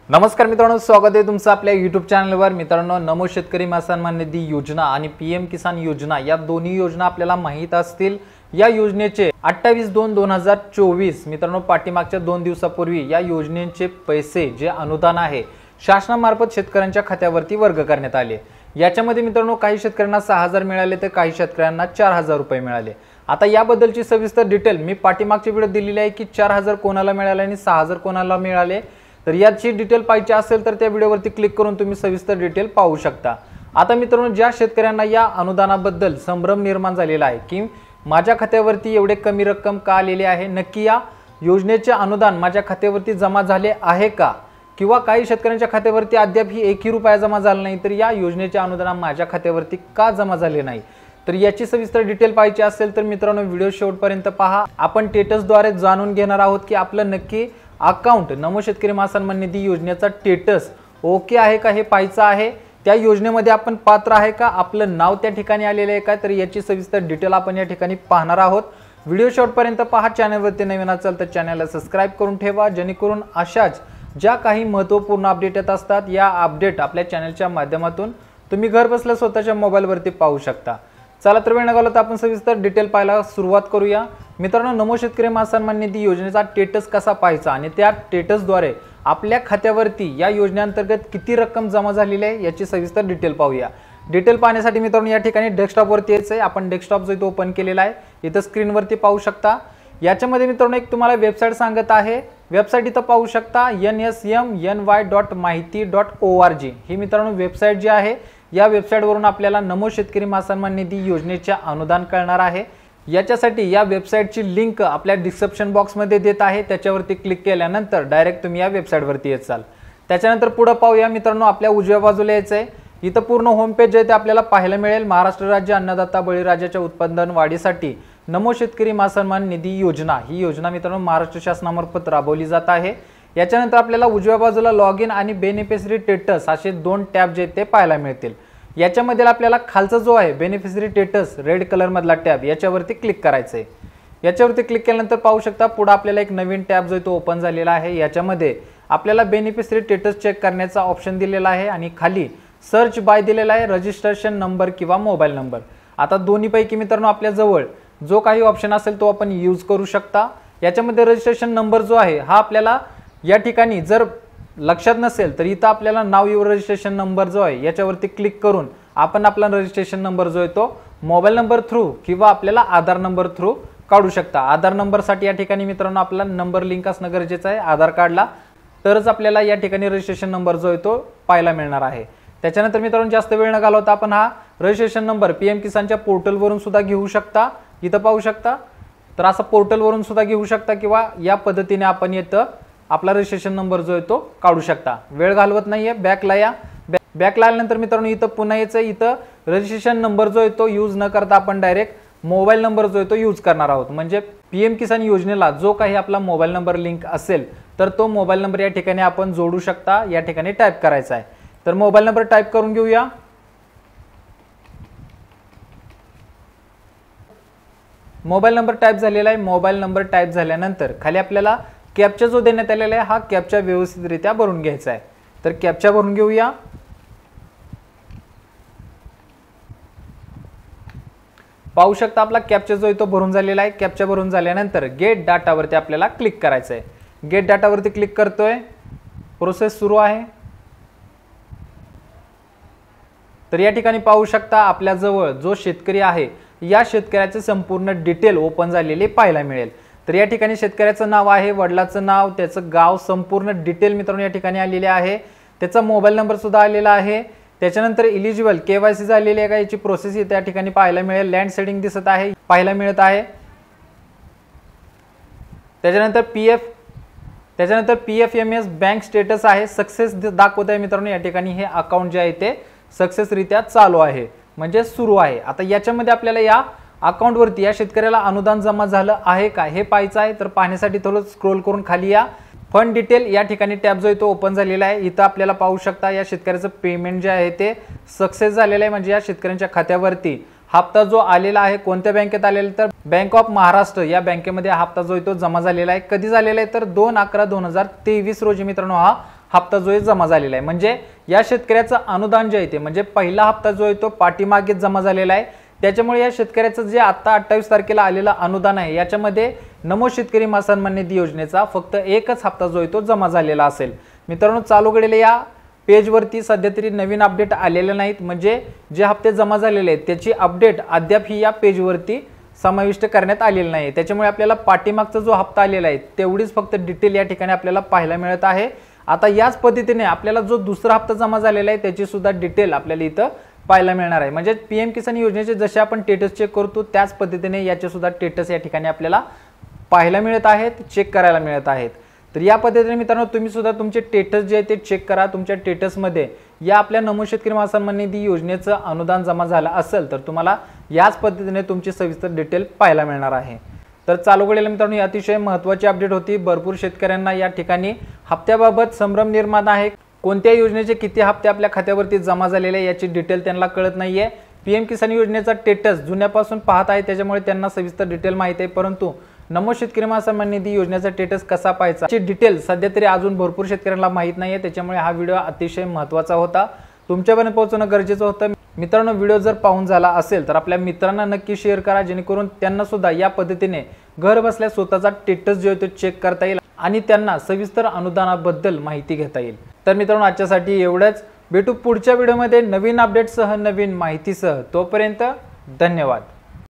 नमस्कार मित्रांनो, स्वागत आहे तुमचं आपल्या YouTube चॅनलवर। मित्रांनो, नमो शेतकरी सन्मान निधी योजना आणि पीएम किसान योजना या दोन्ही योजना आपल्याला माहित असतील। या योजनेचे 28/2/2024 मित्रांनो पाठीमागच्या 2 दिवसापूर्वी या योजनेचे पैसे जे अनुदान आहे शासनामार्फत शेतकऱ्यांच्या खात्यावरती वर्ग करण्यात आले। याच्यामध्ये मित्रांनो काही शेतकऱ्यांना 6000 मिळाले तर काही शेतकऱ्यांना 4000 रुपये मिळाले। आता याबद्दलची सविस्तर डिटेल मी पाठीमागची व्हिडिओ दिलेली आहे की 4000 कोणाला मिळाले आणि 6000 कोणाला मिळाले। तर याची डिटेल पाहिजे असेल तर त्या व्हिडिओवरती क्लिक करून तुम्ही सविस्तर डिटेल पाहू शकता। आता मित्रांनो, ज्या शेतकऱ्यांना या अनुदानाबद्दल संभ्रम निर्माण झालेला आहे की माझ्या खात्यावरती एवढे कमी रक्कम का आलेली आहे, नक्की या योजनेचे अनुदान माझ्या खात्यावरती जमा झाले आहे का, किंवा काही शेतकऱ्यांच्या खात्यावरती अद्याप ही 1 रुपया जमा झाला नाही तर या योजनेचे अनुदान माझ्या खात्यावरती का जमा झाले नाही, तर याची सविस्तर डिटेल पाहिजे असेल तर मित्रांनो व्हिडिओ शेवटपर्यंत पहा। आपण स्टेटसद्वारे जाणून घेणार आहोत की आपलं नक्की अकाउंट नमो शेतकरी सन्मान निधी योजनेचा स्टेटस ओके आहे का हे पाहायचं आहे। त्या योजनेमध्ये आपण पात्र आहे का, आपलं नाव त्या ठिकाणी आलेलं आहे का, तर याची सविस्तर डिटेल आपण या ठिकाणी पाहणार आहोत। व्हिडिओ शेवटपर्यंत पहा। चॅनलवरती नवीन असाल तर चॅनलला सबस्क्राइब करून ठेवा, जेणेकरून अशाच ज्या काही महत्त्वपूर्ण अपडेट येत असतात या अपडेट आपल्या चॅनलच्या माध्यमातून तुम्ही घर बसल्या स्वतःच्या मोबाईलवरती पाहू शकता। चला तर वेळ न घालवता आपण सविस्तर डिटेल पाहायला सुरुवात करूया। मित्रांनो, नमो शेतकरी सन्मान निधी योजनेचा स्टेटस कसा पाहायचा आणि त्या स्टेटसद्वारे आपल्या खात्यावरती या योजनेअंतर्गत किती रक्कम जमा झालेली आहे याची सविस्तर डिटेल पाहूया। डिटेल पाहण्यासाठी मित्रांनो या ठिकाणी डेस्कटॉपवरती यायचं आहे। आपण डेस्कटॉप जो इथे ओपन केलेला आहे इथं स्क्रीनवरती पाहू शकता। याच्यामध्ये मित्रांनो एक तुम्हाला वेबसाईट सांगत आहे, वेबसाईट इथं पाहू शकता nsmny.mahiti.org ही मित्रांनो वेबसाईट जी आहे या वेबसाईटवरून आपल्याला नमो शेतकरी सन्मान निधी योजनेचे अनुदान कळणार आहे। याच्यासाठी या वेबसाईटची लिंक आपल्या डिस्क्रिप्शन बॉक्समध्ये देत आहे, त्याच्यावरती क्लिक केल्यानंतर डायरेक्ट तुम्ही या वेबसाईटवरती येचाल। त्याच्यानंतर पुढे पाहूया मित्रांनो, आपल्या उजव्या बाजूला यायचं आहे। इथं पूर्ण होम पेज आहे ते आपल्याला पाहायला मिळेल। महाराष्ट्र राज्य अन्नदाता बळीराजाच्या उत्पादन वाढीसाठी नमो शेतकरी सन्मान निधी योजना ही योजना मित्रांनो महाराष्ट्र शासनामार्फत राबवली जात आहे। याच्यानंतर आपल्याला उजव्या बाजूला लॉग इन आणि बेनिफिशरी स्टेटस असे 2 टॅब जे ते पाहायला मिळतील। याच्यामध्ये आपल्याला खालचा जो आहे बेनिफिशरी स्टेटस रेड कलर मधला टॅब याच्यावरती क्लिक करायचं आहे। याच्यावरती क्लिक केल्यानंतर पाहू शकता पुढे आपल्याला एक नवीन टॅब जो तो ओपन झालेला आहे। याच्यामध्ये आपल्याला बेनिफिशरी स्टेटस चेक करण्याचा ऑप्शन दिलेला आहे आणि खाली सर्च बाय दिलेला आहे, रजिस्ट्रेशन नंबर किंवा मोबाईल नंबर। आता दोन्हीपैकी मित्रांनो आपल्या जवळ जो काही ऑप्शन असेल तो आपण यूज करू शकता। याच्यामध्ये रजिस्ट्रेशन नंबर जो आहे हा आपल्याला या ठिकाणी जर लक्षात नसेल तर इथं आपल्याला नाव युअर रजिस्ट्रेशन नंबर जो आहे याच्यावरती क्लिक करून आपण आपला रजिस्ट्रेशन नंबर जो आहे तो मोबाईल नंबर थ्रू किंवा आपल्याला आधार नंबर थ्रू काढू शकता। आधार नंबरसाठी या ठिकाणी मित्रांनो आपला नंबर लिंक असणं गरजेचं आहे आधार कार्डला, तरच आपल्याला या ठिकाणी रजिस्ट्रेशन नंबर जो आहे तो पाहायला मिळणार आहे। त्याच्यानंतर मित्रांनो जास्त वेळ न घालवता आपण हा रजिस्ट्रेशन नंबर पीएम किसानच्या पोर्टलवरून सुद्धा घेऊ शकता। इथं पाहू शकता, तर असं पोर्टलवरून सुद्धा घेऊ शकता किंवा या पद्धतीने आपण इथं आपला रजिस्ट्रेशन नंबर जो आहे तो काढू शकता। वेळ घालवत नाहीये, बॅकला या। बॅकला आल्यानंतर मित्रांनो इथं पुन्हा यायचं, इथं रजिस्ट्रेशन नंबर जो आहे तो यूज न करता आपण डायरेक्ट मोबाईल नंबर जो आहे तो यूज करणार आहोत। म्हणजे पीएम किसान योजनेला जो काही आपला मोबाईल नंबर लिंक असेल तर तो मोबाईल नंबर या ठिकाणी आपण जोडू शकता। या ठिकाणी टाईप करायचा आहे, तर मोबाईल नंबर टाईप करून घेऊया। मोबाईल नंबर टाईप झालेला आहे। मोबाईल नंबर टाईप झाल्यानंतर खाली आपल्याला कॅप्चा जो देण्यात आलेला आहे हा कॅप्चा व्यवस्थितरित्या भरून घ्यायचा आहे, तर कॅप्चा भरून घेऊया। पाहू शकता आपला कॅप्चा जो आहे तो भरून झालेला आहे। कॅप्चा भरून झाल्यानंतर गेट डाटावरती आपल्याला क्लिक करायचं आहे। गेट डाटावरती क्लिक करतोय, प्रोसेस सुरू आहे। तर या ठिकाणी पाहू शकता आपल्या जवळ जो शेतकरी आहे या शेतकऱ्याचे संपूर्ण डिटेल ओपन झालेले पाहायला मिळेल। तर या ठिकाणी शेतकऱ्याचं नाव आहे, वडिलांचं नाव, त्याचं गाव, संपूर्ण डिटेल मित्रांनो या ठिकाणी आलेले आहे। त्याचा मोबाईल नंबर सुद्धा आलेला आहे। त्याच्यानंतर इलिजिबल केवायसी झालेली आहे का याची प्रोसेस त्या ठिकाणी पाहायला मिळेल। लँड सेटिंग दिसत आहे, पाहायला मिळत आहे। त्याच्यानंतर PFMS बँक स्टेटस आहे, सक्सेस दाखवत आहे मित्रांनो। या ठिकाणी हे अकाउंट जे आहे ते सक्सेसरित्या चालू आहे, म्हणजे सुरू आहे। आता याच्यामध्ये आपल्याला या अकाउंटवरती या शेतकऱ्याला अनुदान जमा झालं आहे का हे पाहायचं आहे। तर पाहण्यासाठी थोडं स्क्रोल करून खाली या। फंड डिटेल या ठिकाणी टॅब जो आहे तो ओपन झालेला आहे। इथं आपल्याला पाहू शकता या शेतकऱ्याचं पेमेंट जे आहे ते सक्सेस झालेलं आहे, म्हणजे या शेतकऱ्यांच्या खात्यावरती हप्ता जो आलेला आहे कोणत्या बँकेत आलेला तर बँक ऑफ महाराष्ट्र या बँकेमध्ये हप्ता जो आहे तो जमा झालेला आहे। कधी झालेला आहे तर 2/11/2023 रोजी मित्रांनो हा हप्ता जो आहे जमा झालेला आहे। म्हणजे या शेतकऱ्याचं अनुदान जे आहे ते म्हणजे पहिला हप्ता जो आहे तो पाठीमागे जमा झालेला आहे। त्याच्यामुळे या शेतकऱ्याचं जे आता 28 तारखेला आलेलं अनुदान आहे याच्यामध्ये नमो शेतकरी मा सन्मान निधी योजनेचा फक्त एकच हप्ता जो आहे तो जमा झालेला असेल। मित्रांनो चालू घडलेल्या या पेजवरती सध्या तरी नवीन अपडेट आलेले नाहीत, म्हणजे जे हप्ते जमा झालेले आहेत त्याची अपडेट अद्याप ही या पेजवरती समाविष्ट करण्यात आलेली नाही। त्याच्यामुळे आपल्याला पाठीमागचा जो हप्ता आलेला आहे तेवढीच फक्त डिटेल या ठिकाणी आपल्याला पाहायला मिळत आहे। आता याच पद्धतीने आपल्याला जो दुसरा हप्ता जमा झालेला आहे त्याची सुद्धा डिटेल आपल्याला इथं पाहायला मिळणार आहे। म्हणजे पीएम किसान योजनेचे जसे आपण स्टेटस चेक करतो त्याच पद्धतीने याचे सुद्धा स्टेटस या ठिकाणी आपल्याला पाहायला मिळत आहेत, चेक करायला मिळत आहेत। तर या पद्धतीने मित्रांनो तुम्ही सुद्धा तुमचे स्टेटस जे आहे ते चेक करा। तुमच्या स्टेटसमध्ये या आपल्या नमो शेतकरी मा सन्मान निधी योजनेचं अनुदान जमा झालं असेल तर तुम्हाला याच पद्धतीने तुमची सविस्तर डिटेल पाहायला मिळणार आहे। तर चालू घडलेल्या मित्रांनो ही अतिशय महत्त्वाची अपडेट होती। भरपूर शेतकऱ्यांना या ठिकाणी हप्त्याबाबत संभ्रम निर्माण आहे। कोणत्या योजनेचे किती हप्ते आपल्या खात्यावरती जमा झालेले याची डिटेल त्यांना कळत नाहीये। पीएम किसान योजनेचा स्टेटस जुन्यापासून पाहत आहे त्याच्यामुळे त्यांना सविस्तर डिटेल माहिती आहे, परंतु नमो शेतकरी मा सन्मान निधी योजनेचा स्टेटस कसा पाहायचा याची डिटेल सध्या तरी अजून भरपूर शेतकऱ्यांना माहित नाहीये। त्याच्यामुळे हा व्हिडिओ अतिशय महत्त्वाचा होता, तुमच्यापर्यंत पोहोचवणं गरजेचं होतं। मित्रांनो व्हिडिओ जर पाहून झाला असेल तर आपल्या मित्रांना नक्की शेअर करा, जेणेकरून त्यांना सुद्धा या पद्धतीने घर बसल्या स्वतःचा स्टेटस जो आहे तो चेक करता येईल आणि त्यांना सविस्तर अनुदानाबद्दल माहिती घेता येईल। तर मित्रांनो आजच्यासाठी एवढंच, भेटू पुढच्या व्हिडिओमध्ये नवीन अपडेटसह नवीन माहितीसह। तोपर्यंत धन्यवाद।